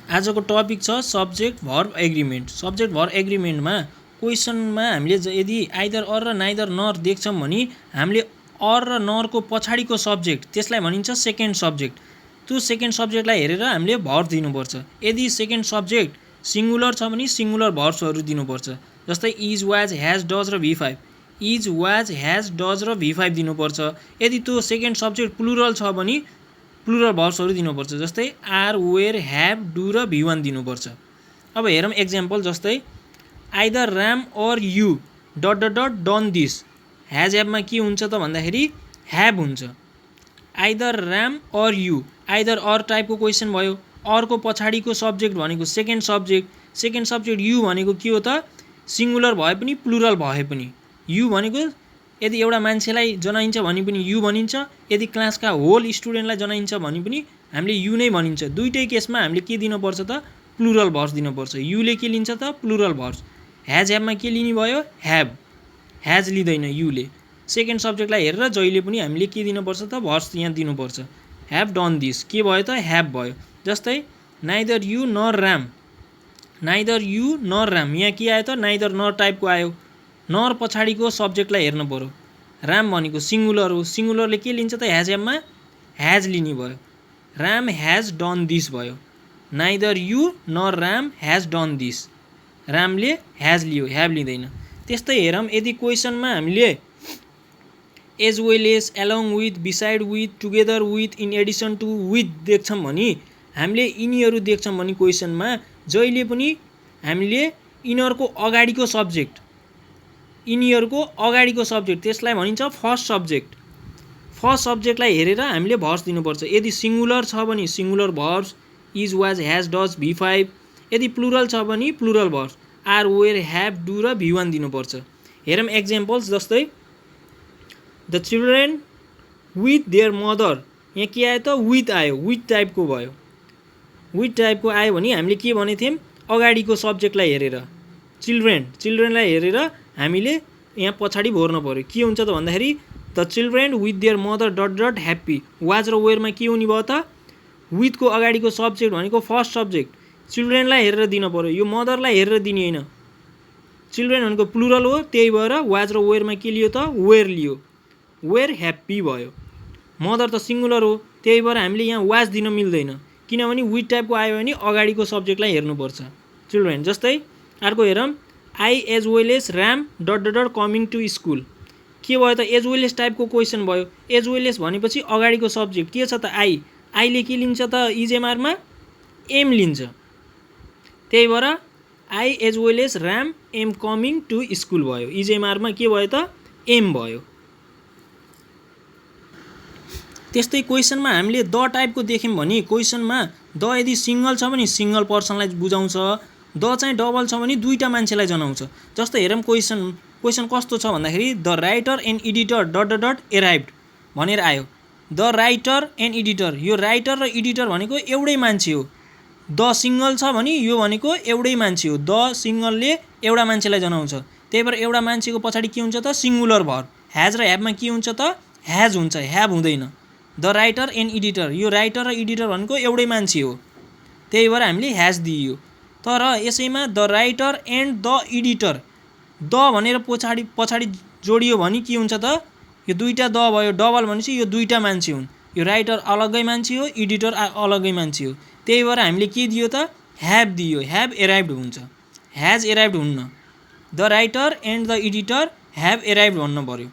आजको टपिक छ subject verb agreement. Subject verb एग्रिमेन्टमा क्वेसनमा हामीले यदि आइदर अर र नाइदर नर देख्छौँ भने हामीले अर र नरको पछाडिको सब्जेक्ट त्यसलाई भनिन्छ सेकेन्ड सब्जेक्ट। त्यो सेकेन्ड सब्जेक्टलाई हेरेर हामीले भर्ब दिनुपर्छ। यदि सेकेन्ड सब्जेक्ट सिङ्गुलर छ भने सिङ्गुलर भर्ब्सहरू दिनुपर्छ। जस्तै इज, वाज, ह्याज, डज र V5। Is, was, has, does र V5 दिनुपर्छ। यदि त्यो सेकेन्ड सब्जेक्ट प्लुरल छ भने प्लुरल भर्ब्सहरू दिनुपर्छ। जस्तै आर, वेयर, ह्याभ, डु र V1 दिनुपर्छ। अब हेरौँ एक्जाम्पल। जस्तै either Ram or you dot dot dot done this. Has ह्याभमा के हुन्छ त भन्दाखेरि ह्याभ हुन्छ। Either Ram or you, either or टाइपको क्वेसन भयो। अरको पछाडिको सब्जेक्ट भनेको सेकेन्ड सब्जेक्ट यु भनेको के हो त सिङ्गुलर भए पनि प्लुरल भए पनि यु भनेको यदि एउटा मान्छेलाई जनाइन्छ भने पनि यु भनिन्छ, यदि क्लासका होल स्टुडेन्टलाई जनाइन्छ भने पनि हामीले यु नै भनिन्छ। दुईटै केसमा हामीले के दिनुपर्छ त प्लुरल भर्ब्स दिनुपर्छ। युले के लिन्छ त प्लुरल भर्ब्स। ह्याज ह्याभमा के लिने भयो ह्याभ, ह्याज लिँदैन युले। सेकेन्ड सब्जेक्टलाई हेरेर जहिले पनि हामीले के दिनुपर्छ त भर्ब्स यहाँ दिनुपर्छ। ह्याभ डन दिस के भयो त ह्याभ भयो। जस्तै neither you nor Ram, neither you nor Ram यहाँ के आयो त नाइदर नर टाइपको आयो। नर पछाडिको सब्जेक्टलाई हेर्नु पऱ्यो। राम भनेको सिङ्गुलर हो, सिङ्गुलरले के लिन्छ त ह्याज ह्याभमा ह्याज लिने भयो। राम ह्याज डन दिस भयो। Neither you nor Ram has done this, रामले ह्याज लियो ह्याभ लिँदैन। त्यस्तै हेरौँ यदि क्वेसनमा हामीले as well as, along with, beside with, together with, in addition to with देख्छौँ भने हामीले यिनीहरू देख्छौँ भने क्वेसनमा जहिले पनि हामीले यिनीहरूको अगाडिको सब्जेक्ट, यिनीहरूको अगाडिको सब्जेक्ट त्यसलाई भनिन्छ फर्स्ट सब्जेक्ट। फर्स्ट सब्जेक्टलाई हेरेर हामीले भर्ब्स दिनुपर्छ। यदि सिङ्गुलर छ भने singular verbs is, was, has, does, V5। यदि प्लुरल छ भने plural verbs are, were, have, do र V1 दिनुपर्छ। हेरौँ एक्जाम्पल्स। जस्तै the children with their mother, यहाँ के आयो त विथ आयो, विथ टाइपको भयो। विथ टाइपको आयो भने हामीले के भनेको थियौँ अगाडिको सब्जेक्टलाई हेरेर चिल्ड्रेनलाई हेरेर हामीले यहाँ पछाडि भर्नु पऱ्यो। के हुन्छ त भन्दाखेरि the children with their mother dot dot happy. Was र वेयरमा के हुने भयो त विथको अगाडिको सब्जेक्ट भनेको फर्स्ट सब्जेक्ट चिल्ड्रेनलाई हेरेर दिन पऱ्यो। यो मदरलाई हेरेर दिने होइन। चिल्ड्रेन भनेको प्लुरल हो, त्यही भएर वाज र वेयरमा के लियो त वेयर लियो, वेयर ह्याप्पी भयो। मदर त सिङ्गुलर हो, त्यही भएर हामीले यहाँ वाज दिन मिल्दैन, किनभने विथ टाइपको आयो भने अगाडिको सब्जेक्टलाई हेर्नुपर्छ चिल्ड्रेन। जस्तै अर्को हेरौँ I as well as Ram dot dot dot coming to school. के भयो त एज वेल एज टाइपको क्वेसन भयो। एज वेल एज भनेपछि अगाडिको सब्जेक्ट के छ त आई, आईले के लिन्छ त इजेमआरमा एम लिन्छ। त्यही भएर I as well as Ram am coming to school भयो। इजेमआरमा के भयो त एम भयो। त्यस्तै क्वेसनमा हामीले द टाइपको देख्यौँ भने क्वेसनमा द यदि सिङ्गल छ भने सिङ्गल पर्सनलाई बुझाउँछ, द चाहिँ डबल छ भने दुईवटा मान्छेलाई जनाउँछ। जस्तै हेरौँ क्वेसन कस्तो छ भन्दाखेरि the writer and editor dot dot dot arrived भनेर आयो। द राइटर एन्ड एडिटर, यो राइटर र एडिटर भनेको एउटै मान्छे हो। द सिङ्गल छ भने यो भनेको एउटै मान्छे हो। द सिङ्गलले एउटा मान्छेलाई जनाउँछ, त्यही भएर एउटा मान्छेको पछाडि के हुन्छ त सिङ्गुलर भर्ब। ह्याज र ह्याभमा के हुन्छ त ह्याज हुन्छ, ह्याभ हुँदैन। द राइटर एन्ड एडिटर, यो राइटर र एडिटर भनेको एउटै मान्छे हो, त्यही भएर हामीले ह्याज दियो। तर यसैमा the writer and the editor, the भनेर पछाडि जोडियो भने के हुन्छ त यो दुईवटा द भयो। डबल भनेपछि यो दुईवटा मान्छे हुन्, यो राइटर अलग्गै मान्छे हो, एडिटर अलग्गै मान्छे हो, त्यही भएर हामीले के दियो त ह्याभ दियो। ह्याभ एराइभ्ड हुन्छ, ह्याज एराइभ्ड हुन्न। The writer and the editor have arrived भन्नु पऱ्यो।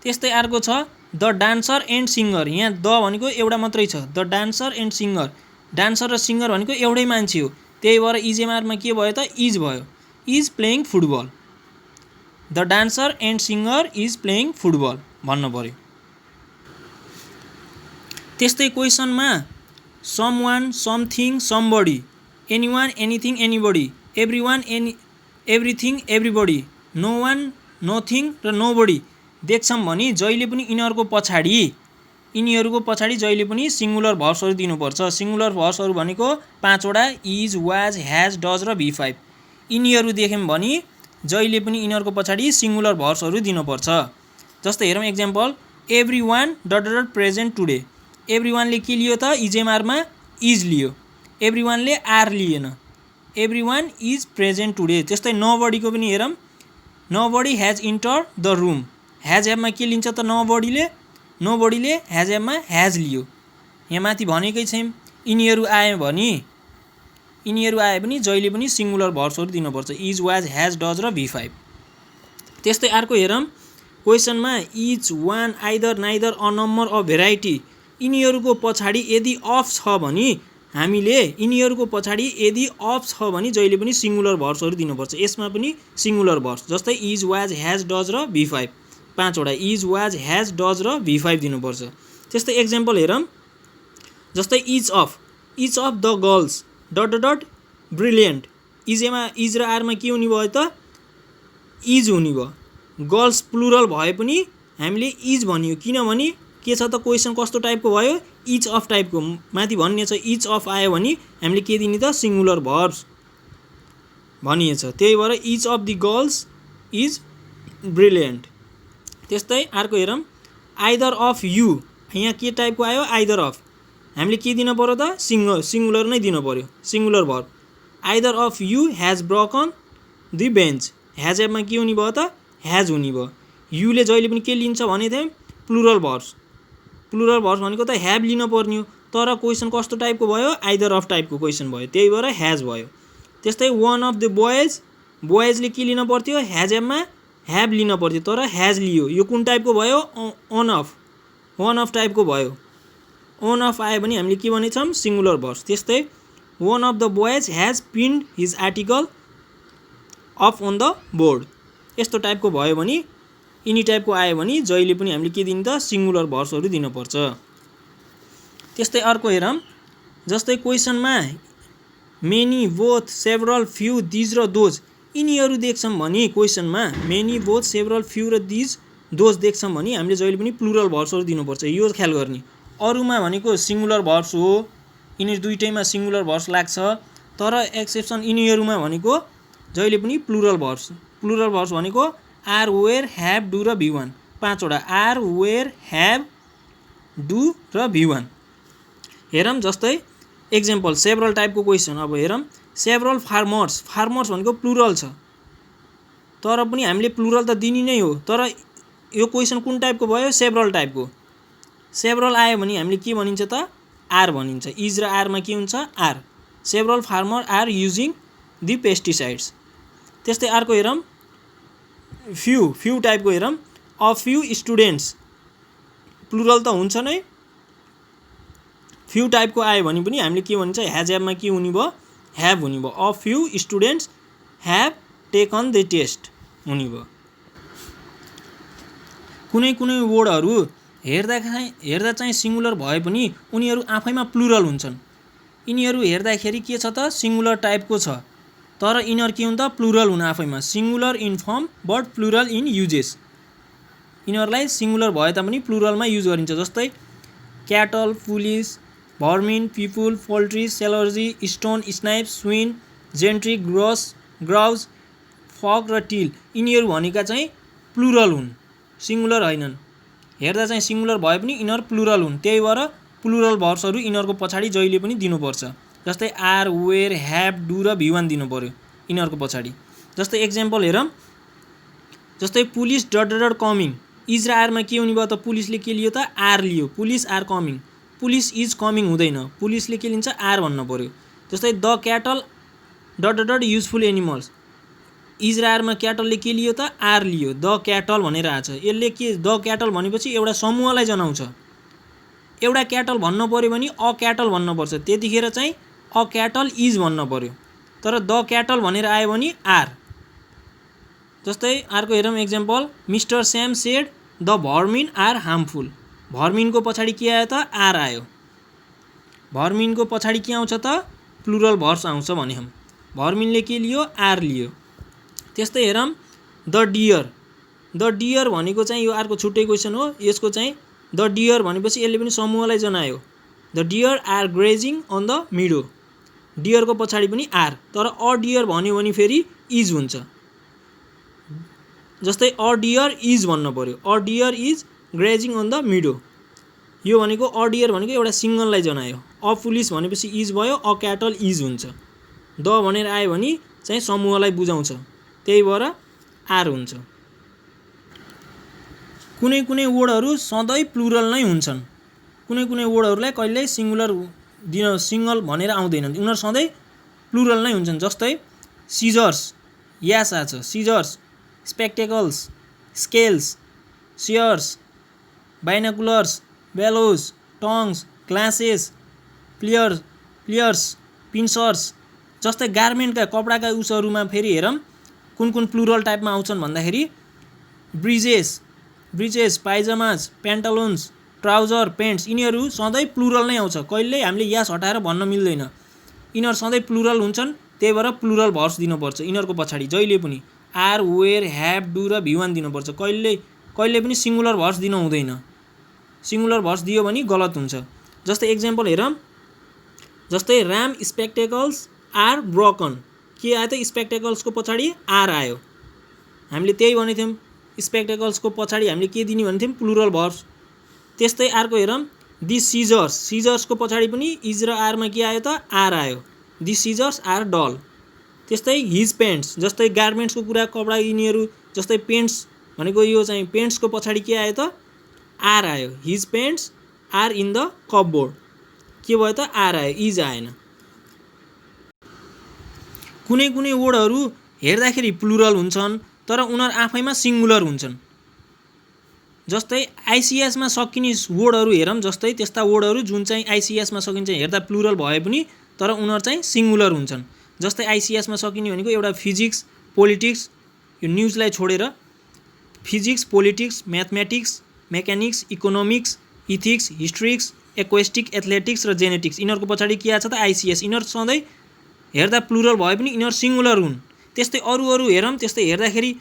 त्यस्तै अर्को छ द डान्सर एन्ड सिङ्गर। यहाँ द भनेको एउटा मात्रै छ, the dancer and singer. Dancer र सिङ्गर भनेको एउटै मान्छे हो, त्यही भएर इजेमआरमा के भयो त इज भयो, is playing football. The dancer and singer is playing football भन्नु पऱ्यो। त्यस्तै क्वेसनमा someone, something, somebody, anyone, anything, anybody, everyone, everything, everybody, no one, nothing र नोबडी देख्छौँ भने जहिले पनि यिनीहरूको पछाडि जहिले पनि सिङ्गुलर भर्ब्सहरू दिनुपर्छ। सिङ्गुलर भर्ब्सहरू भनेको 5वटा इज, वाज, ह्याज, डज र V5। यिनीहरू देख्यौँ भने जहिले पनि यिनीहरूको पछाडि सिङ्गुलर भर्ब्सहरू दिनुपर्छ। जस्तै हेरौँ example everyone dot dot present today. Every वानले के लियो त इजेमआरमा इज लियो। एभ्रिवानले आर लिएन, एभ्रिवान इज प्रेजेन्ट टुडे। त्यस्तै नोबडीको पनि हेरौँ, nobody has enter the room. Has हेभमा के लिन्छ त नोबडीले, नोबडीले ह्याज हेभमा ह्याज लियो। यहाँ माथि भनेकै छौँ यिनीहरू आयो भने, यिनीहरू आए पनि जहिले पनि सिङ्गुलर भर्ब्सहरू दिनुपर्छ, इज वाज ह्याज डज र V5। त्यस्तै अर्को हेरौँ, क्वेसनमा each one either neither a number a variety, यिनीहरूको पछाडि यदि अफ छ भने हामीले यिनीहरूको पछाडि यदि अफ छ भने जहिले पनि सिङ्गुलर भर्ब्सहरू दिनुपर्छ। यसमा पनि सिङ्गुलर भर्ब्स जस्तै इज वाज ह्याज डज र V5, 5 वटा इज वाज ह्याज डज र V5 दिनुपर्छ। त्यस्तै एक्जाम्पल हेरौँ, जस्तै each of the girls dot dot dot brilliant. इजमा इज र आरमा के हुने भयो त इज हुने भयो। गर्ल्स प्लुरल भए पनि हामीले इज भनियो, किनभने के छ त क्वेसन कस्तो टाइपको भयो, इच अफ टाइपको। माथि भन्ने छ इच अफ आयो भने हामीले के दिने त सिङ्गुलर भर्ब्स भनिएछ, त्यही भएर each of the girls is brilliant. त्यस्तै अर्को हेरौँ, आइदर अफ यु, यहाँ के टाइपको आयो आइदर अफ, हामीले के दिन पर्यो त सिङ्गुलर नै दिनु पर्यो, singular verb. Either of you has broken the bench, has एपमा के हुने भयो त ह्याज हुने भयो। युले जहिले पनि के लिन्छ भने थियौँ प्लुरल भर्ब्स, प्लुरल भर्ब्स भनेको त ह्याभ लिन पर्ने हो, तर क्वेसन कस्तो टाइपको भयो आइदर अफ टाइपको क्वेसन भयो, त्यही भएर ह्याज भयो। त्यस्तै वान अफ द बोइज, बोइजले के लिन पर्थ्यो ह्याज एपमा ह्याभ लिन पर्थ्यो, तर ह्याज लियो। यो कुन टाइपको भयो अन अफ, वान अफ टाइपको भयो। अन अफ आयो भने हामीले के भनेछौँ सिङ्गुलर भर्ब्स। त्यस्तै one of the boys has pinned his article of on the board, यस्तो टाइपको भयो भने यिनी टाइपको आयो भने जहिले पनि हामीले के दिने त सिङ्गुलर भर्ब्सहरू दिनुपर्छ। त्यस्तै अर्को हेरौँ, जस्तै क्वेसनमा many both several few these र दोज, यिनीहरू देख्छौँ भने क्वेसनमा मेनी बोथ सेभरल फ्यु र दिज दोज देख्छौँ भने हामीले जहिले पनि प्लुरल भर्ब्सहरू दिनुपर्छ, यो ख्याल गर्ने। अरूमा भनेको सिङ्गुलर भर्ब्स हो, यिनीहरू दुइटैमा सिङ्गुलर भर्ब्स लाग्छ, तर एक्सेप्सन यिनीहरूमा भनेको जहिले पनि प्लुरल भर्ब्स। प्लुरल भर्ब्स भनेको आर वेयर ह्याभ डु र V1, 5 वटा आर वेयर ह्याभ डु र V1। हेरौँ जस्तै एक्जाम्पल सेभरल टाइपको क्वेसन, अब हेरौँ सेभरल फार्मर्स, फार्मर्स भनेको प्लुरल छ, तर पनि हामीले प्लुरल त दिने नै हो, तर यो क्वेसन कुन टाइपको भयो सेभरल टाइपको। सेभरल आयो भने हामीले के भनिन्छ त आर भनिन्छ, इज र आरमा के हुन्छ are. Several farmer are using the pesticides. त्यस्तै अर्को हेरौँ फ्यु टाइपको हेरौँ, अ फ्यु स्टुडेन्ट्स, प्लुरल त हुन्छ नै, फ्यु टाइपको आयो भने पनि हामीले के भन्छ ह्याज एपमा के हुने भयो ह्याभ हुने भयो। A few students have taken the test हुने भयो। कुनै कुनै वर्डहरू हेर्दा चाहिँ सिङ्गुलर भए पनि उनीहरू आफैमा प्लुरल हुन्छन्। यिनीहरू हेर्दाखेरि के छ त सिङ्गुलर टाइपको छ, तर यिनीहरू के हुन्छ त प्लुरल हुन आफैमा, singular in form but plural in usage. यिनीहरूलाई सिङ्गुलर भए तापनि प्लुरलमा युज गरिन्छ, जस्तै cattle, police, vermin, people, poultry, clergy, stone, snipe, swine, gentry, grouse, folk र टिल, यिनीहरू भनेका चाहिँ प्लुरल हुन्, सिङ्गुलर होइनन्। हेर्दा चाहिँ सिङ्गुलर भए पनि यिनीहरू प्लुरल हुन्, त्यही भएर प्लुरल भर्ब्सहरू यिनीहरूको पछाडि जहिले पनि दिनुपर्छ। जस्तै आर वेयर ह्याभ डु र V1 दिनु पर्यो यिनीहरूको पछाडि। जस्तै एक्जाम्पल हेरौँ, जस्तै police dot dot dot coming, is र आरमा के हुने भयो त पुलिसले के लियो त आर लियो, police are coming. Police is coming हुँदैन, पुलिसले के लिन्छ आर भन्नु पर्यो। जस्तै the cattle dot dot dot useful animals, is र आरमा क्याटलले के लियो त आर लियो, द क्याटल भनेर आएको छ। यसले के द क्याटल भनेपछि एउटा समूहलाई जनाउँछ, एउटा क्याटल भन्नु पऱ्यो भने अ क्याटल भन्नुपर्छ, त्यतिखेर चाहिँ अ क्याटल इज भन्नु पऱ्यो, तर द क्याटल भनेर आयो भने आर। जस्तै अर्को हेरौँ एक्जाम्पल, मिस्टर स्याम सेड द भर्मिन आर हार्मफुल, भर्मिनको पछाडि के आयो त आर आयो, भर्मिनको पछाडि के आउँछ त प्लुरल भर्ब्स आउँछ भने हम, भर्मिनले के लियो आर लियो। त्यस्तै हेरौँ द डियर, द डियर भनेको चाहिँ यो अर्को छुट्टै क्वेसन हो, यसको चाहिँ द डियर भनेपछि यसले पनि समूहलाई जनायो, the deer are grazing on the meadow, डियरको पछाडि पनि आर, तर अ डियर भन्यो भने फेरि इज हुन्छ। जस्तै अ डियर इज भन्नु पर्यो, a deer is grazing on the meadow, यो भनेको अ डियर भनेको एउटा सिङ्गललाई जनायो, अ पुलिस भनेपछि इज भयो, अ क्याटल इज हुन्छ। द भनेर आयो भने चाहिँ समूहलाई बुझाउँछ, त्यही भएर आर हुन्छ। कुनै कुनै वर्डहरू सधैँ प्लुरल नै हुन्छन्, कुनै कुनै वर्डहरूलाई कहिल्यै सिङ्गल भनेर आउँदैनन्, उनीहरू सधैँ प्लुरल नै हुन्छन्। जस्तै सिजर्स, यास आछ, scissors, spectacles, scales, shears, binoculars, bellows, tongs, glasses, pliers, pincers. जस्तै गार्मेन्टका कपडाका उसहरूमा फेरि हेरौँ कुन कुन प्लुरल टाइपमा आउँछन् भन्दाखेरि ब्रिजेस, पाइजामाज, प्यान्टालोन्स, ट्राउजर, पेन्ट्स, यिनीहरू सधैँ प्लुरल नै आउँछ, कहिल्यै हामीले यास हटाएर भन्न मिल्दैन। यिनीहरू सधैँ प्लुरल हुन्छन्, त्यही भएर प्लुरल भर्ब्स दिनुपर्छ यिनीहरूको पछाडि जहिले पनि आर, वेयर, ह्याभ, डु र भी1 दिनुपर्छ। कहिले पनि सिङ्गुलर भर्ब्स दिनु हुँदैन, सिङ्गुलर भर्ब्स दियो भने गलत हुन्छ। जस्तै एक्जाम्पल हेरौँ, जस्तै राम स्पेक्टेकल्स आर ब्रोकन, के आयो त स्पेक्टेकल्सको पछाडि आर आयो, हामीले त्यही भनेको थियौँ, स्पेक्टेकल्सको पछाडि हामीले के दिने भनेको थियौँ प्लुरल भर्ब्स। त्यस्तै अर्को हेरौँ, दिस सिजर्सको पछाडि पनि इज र आरमा के आयो त आर आयो, दिस सिजर्स आर डल। त्यस्तै हिज पेन्ट्स, जस्तै गार्मेन्ट्सको कुरा कपडा यिनीहरू, जस्तै पेन्ट्स भनेको यो चाहिँ पेन्ट्सको पछाडि के आयो त आर आयो, his pants are in the cupboard, के भयो त आर आयो, इज आएन। कुनै कुनै वर्डहरू हेर्दाखेरि प्लुरल हुन्छन् तर उनीहरू आफैमा सिङ्गुलर हुन्छन्। जस्तै आइसिएसमा सकिने वर्डहरू हेरौँ, जस्तै त्यस्ता वर्डहरू जुन चाहिँ आइसिएसमा सकिन्छ हेर्दा प्लुरल भए पनि तर उनीहरू चाहिँ सिङ्गुलर हुन्छन्। जस्तै आइसिएसमा सकिने भनेको एउटा फिजिक्स, पोलिटिक्स, यो न्युजलाई छोडेर physics, politics, mathematics, mechanics, economics, ethics, hysterics, acoustic, athletics र जेनेटिक्स, यिनीहरूको पछाडि के आछ त आइसिएस। यिनीहरू सधैँ हेर्दा प्लुरल भए पनि यिनीहरू सिङ्गुलर हुन्। त्यस्तै अरू हेरौँ, त्यस्तै हेर्दाखेरि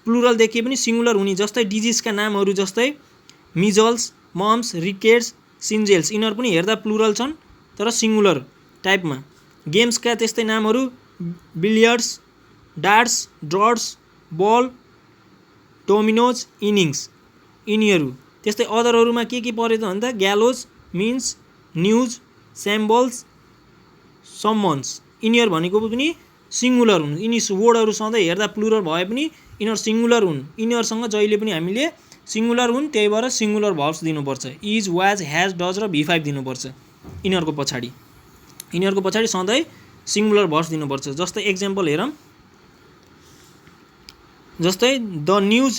प्लुरल देखिए पनि सिङ्गुलर हुने, जस्तै डिजिजका नामहरू, जस्तै मिजल्स, मम्स, रिकेट्स, सिन्जेल्स, यिनीहरू पनि हेर्दा प्लुरल छन् तर सिङ्गुलर टाइपमा। गेम्सका त्यस्तै नामहरू बिलियर्ड्स, डार्ट्स, ड्रट्स, बल, डोमिनोज, इनिङ्स, यिनीहरू। त्यस्तै अदरहरूमा के पऱ्यो त भन्दा ग्यालोज, मिन्स, न्युज, स्याम्बल्स, सम्मन्स, यिनीहरू भनेको पनि सिङ्गुलर हुन्। यिनी वर्डहरू सधैँ हेर्दा प्लुरल भए पनि यिनीहरू सिङ्गुलर हुन्, यिनीहरूसँग जहिले पनि हामीले सिङ्गुलर हुन्, त्यही भएर सिङ्गुलर भर्ब्स दिनुपर्छ, इज, वाज, ह्याज, डज र भी5 दिनुपर्छ यिनीहरूको पछाडि सधैँ सिङ्गुलर भर्ब्स दिनुपर्छ। जस्तै एक्जाम्पल हेरौँ, जस्तै द न्युज ...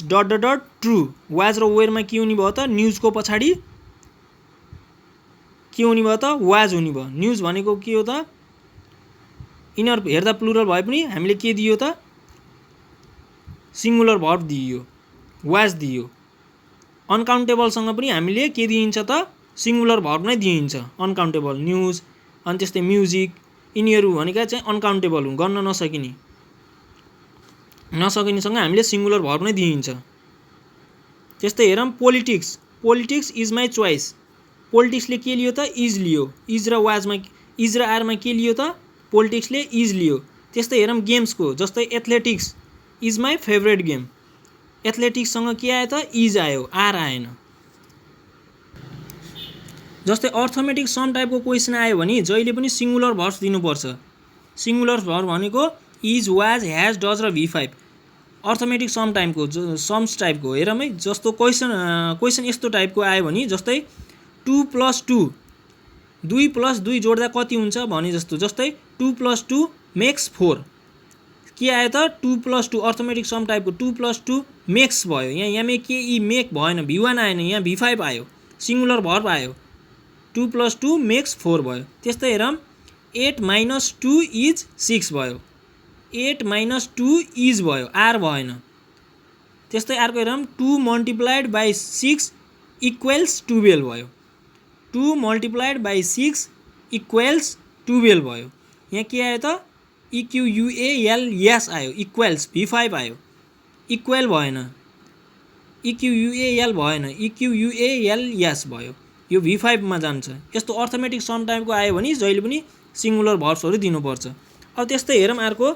ट्रु, वाज र वेयरमा के हुने भयो त न्युजको पछाडि के हुने भयो त वाज हुने भयो। न्युज भनेको के हो त, यिनीहरू हेर्दा प्लुरल भए पनि हामीले के दियो त सिङ्गुलर भर्ब दियो, वाज दियो। अनकाउन्टेबलसँग पनि हामीले के दिइन्छ त सिङ्गुलर भर्ब नै दिइन्छ, अनकाउन्टेबल, न्युज, अनि त्यस्तै म्युजिक, यिनीहरू भनेका चाहिँ अनकाउन्टेबल हुन्, गर्न नसकिनेसँग हामीले सिङ्गुलर भर्ब नै दिइन्छ। त्यस्तै हेरौँ, पोलिटिक्स इज माई चोइस, पोलिटिक्सले के लियो त इज लियो, इज र आरमा के लियो त पोलिटिक्सले इज लियो। त्यस्तै हेरौँ गेम्सको, जस्तै athletics is my favourite game, एथलेटिक्ससँग के आयो त इज आयो, आर आएन। जस्तै अर्थमेटिक सम टाइपको क्वेसन आयो भने जहिले पनि सिङ्गुलर भर्ब्स दिनुपर्छ। सिङ्गुलर भर्ब भनेको इज, वाज, ह्याज, डज र भी5। अर्थमेटिक सम्स टाइपको हेरौँ है, जस्तो क्वेसन यस्तो टाइपको आयो भने जस्तै 2 + 2 2 जोड्दा कति हुन्छ भने जस्तो, जस्तै 2 + 2 मेक्स 4, के आयो त 2 + 2 अर्थमेटिक सम टाइपको 2 + 2 मेक्स भयो, यहाँ के ई मेक भएन, भी1 आएन, यहाँ भी5 आयो, सिङ्गुलर भर्ब आयो, 2 + 2 मेक्स 4 भयो। त्यस्तै हेरौँ 8 - 2 इज 6 भयो, 8 - 2 इज भयो, आर भएन। त्यस्तै अर्को हेरौँ 2 × 6 इक्वल्स 12 भयो, 2 × 6 इक्वल्स 12 भयो, यहाँ के आयो त इक्युएल यस आयो, इक्वल्स भी5 आयो, इक्वल भएन, इक्युएल भएन, इक्युएल यस भयो, यो भी5 मा जान्छ। यस्तो अर्थमेटिक सम टाइपको आयो भने जहिले पनि सिङ्गुलर भर्ब्सहरू दिनुपर्छ। अब त्यस्तै हेरौँ अर्को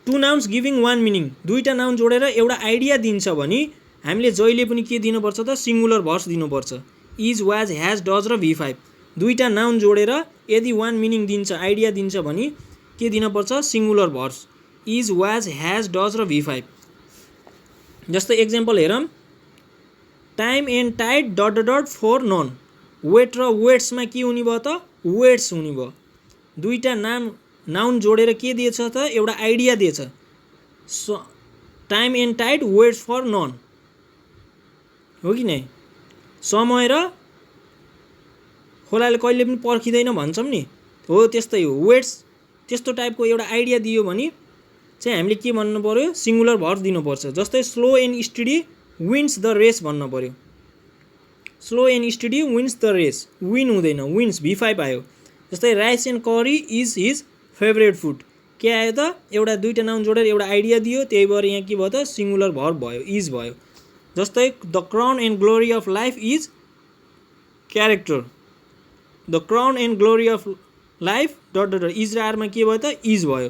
2 नाउन्स गिभिङ 1 मिनिङ, दुईवटा नाउन जोडेर एउटा आइडिया दिन्छ भने हामीले जहिले पनि के दिनुपर्छ त सिङ्गुलर भर्ब्स दिनुपर्छ। इज वाज ह्याज डज र V5 दुईटा नाउन जोडेर यदि वान मिनिङ दिन्छ आइडिया दिन्छ भने के दिनुपर्छ singular verbs is was has does र V5 जस्तै एक्जाम्पल हेरौँ time and tide dot dot dot for none wait र वेट्समा के हुने भयो त वेट्स हुने भयो दुईटा नाउन जोडेर के दिएछ त एउटा आइडिया दिएछ time and tide waits for none हो कि नै समय र खोलाले कहिले पनि पर्खिँदैन भन्छौँ नि हो त्यस्तै हो वेट्स त्यस्तो टाइपको एउटा आइडिया दियो भने चाहिँ हामीले के भन्नु पर्यो सिङ्गुलर भर्ब दिनुपर्छ जस्तै slow and steady wins the race भन्नु पर्यो slow and steady wins the race win हुँदैन विन्स V5 आयो जस्तै rice and curry is his favourite food के आयो त एउटा दुईटा नाउन जोडेर एउटा आइडिया दियो त्यही भएर यहाँ के भयो त सिङ्गुलर भर्ब भयो इज भयो जस्तै the crown and glory of life is character the crown and glory of life dot dot dot is र आरमा के भयो त इज भयो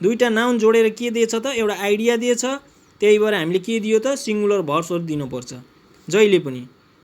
दुईटा नाउन जोडेर के दिएछ त एउटा आइडिया दिएछ त्यही भएर हामीले के दियो त सिङ्गुलर भर्ब्सहरू दिनुपर्छ जहिले पनि